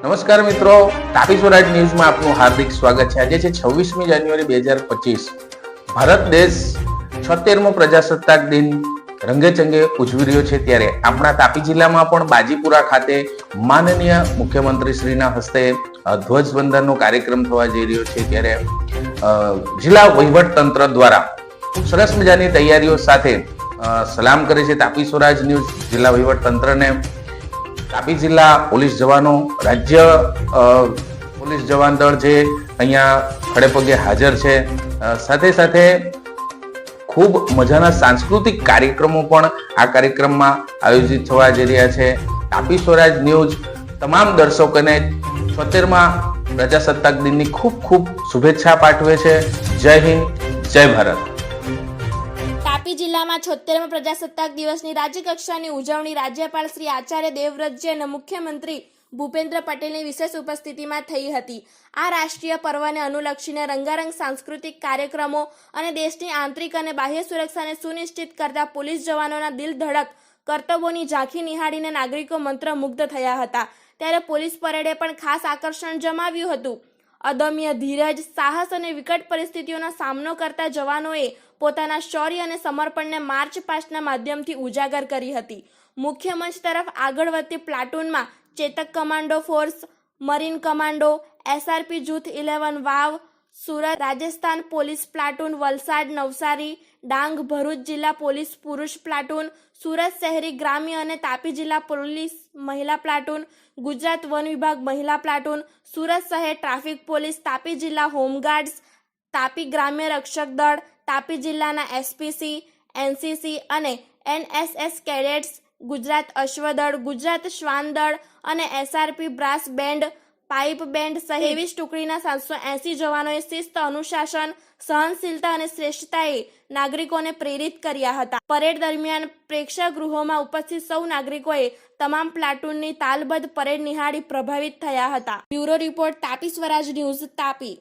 નમસ્કાર મિત્રો, તાપી સ્વરાજ ન્યૂઝમાં આપનું હાર્દિક સ્વાગત છે। આજે છે 26મી જાન્યુઆરી 2025। ભારત દેશ 76મો પ્રજાસત્તાક દિન રંગેચંગે ઉજવી રહ્યો છે, ત્યારે આપણા તાપી જિલ્લામાં પણ બાજીપુરા ખાતે માનનીય મુખ્યમંત્રી શ્રીના હસ્તે ધ્વજવંદનનો કાર્યક્રમ થવા જઈ રહ્યો છે। ત્યારે જિલ્લા વહીવટ તંત્ર દ્વારા સરસ મજાની તૈયારીઓ સાથે સલામ કરે છે તાપી સ્વરાજ ન્યૂઝ જિલ્લા વહીવટ તંત્રને। તાપી જિલ્લા પોલીસ જવાનો, રાજ્ય પોલીસ જવાન દળ જે અહીંયા ખડે પગે હાજર છે, સાથે સાથે ખૂબ મજાના સાંસ્કૃતિક કાર્યક્રમો પણ આ કાર્યક્રમમાં આયોજિત થવા જઈ રહ્યા છે। તાપી સ્વરાજ ન્યૂઝ તમામ દર્શકોને 76મા પ્રજાસત્તાક દિનની ખૂબ ખૂબ શુભેચ્છા પાઠવે છે। જય હિન્દ, જય ભારત। તાપી જિલ્લામાં 76મા પ્રજાસત્તાક દિવસની રાજ્યકક્ષાની ઉજવણી રાજ્યપાલ શ્રી આચાર્ય દેવવ્રતજી અને મુખ્યમંત્રી ભૂપેન્દ્ર પટેલની વિશેષ ઉપસ્થિતિમાં થઈ હતી। આ રાષ્ટ્રીય પર્વને અનુલક્ષીને રંગારંગ સાંસ્કૃતિક કાર્યક્રમો અને દેશની આંતરિક અને બાહ્ય સુરક્ષાને સુનિશ્ચિત કરતા પોલીસ જવાનોના દિલ ધડક કર્તવ્યોની ઝાંખી નિહાળીને નાગરિકો મંત્રમુગ્ધ થયા હતા। ત્યારે પોલીસ પરેડે પણ ખાસ આકર્ષણ જમાવ્યું હતું। અદમ્ય ધીરજ, સાહસ અને વિકટ પરિસ્થિતિઓનો સામનો કરતા જવાનોએ પોતાના શૌર્ય અને સમર્પણને માર્ચ પાસ્ટના માધ્યમથી ઉજાગર કરી હતી। મુખ્ય મંચ તરફ આગળ વધતી પ્લાટૂનમાં Chetak commando force, marine commando, SRP જૂથ 11 વાવ, સુરત રાજસ્થાન પોલીસ પ્લાટૂન, વલસાડ નવસારી, ડાંગ ભરૂચ જિલ્લા પોલીસ પુરુષ પ્લાટૂન, સુરત શહેરી ગ્રામ્ય અને તાપી જિલ્લા પોલીસ મહિલા પ્લાટૂન, ગુજરાત વન વિભાગ મહિલા પ્લાટૂન, સુરત શહેર ટ્રાફિક પોલીસ, તાપી જિલ્લા હોમગાર્ડ્સ, તાપી ગ્રામ્ય રક્ષક દળ, તાપી જિલ્લાના SPC, NCC અને NSS કેડેટ્સ, ગુજરાત અશ્વદળ, ગુજરાત શ્વાન દળ અને SRP brass band, pipe band સહિત 23 ટુકડીના 780 જવાનોએ શિસ્ત, અનુશાસન, સહનશીલતા અને શ્રેષ્ઠતાએ નાગરિકોને પ્રેરિત કર્યા હતા। પરેડ દરમિયાન પ્રેક્ષાગૃહોમાં ઉપસ્થિત સૌ નાગરિકોએ તમામ પ્લાટૂનની તાલબદ્ધ પરેડ નિહાળી પ્રભાવિત થયા હતા। બ્યુરો રિપોર્ટ, તાપી સ્વરાજ ન્યૂઝ, તાપી।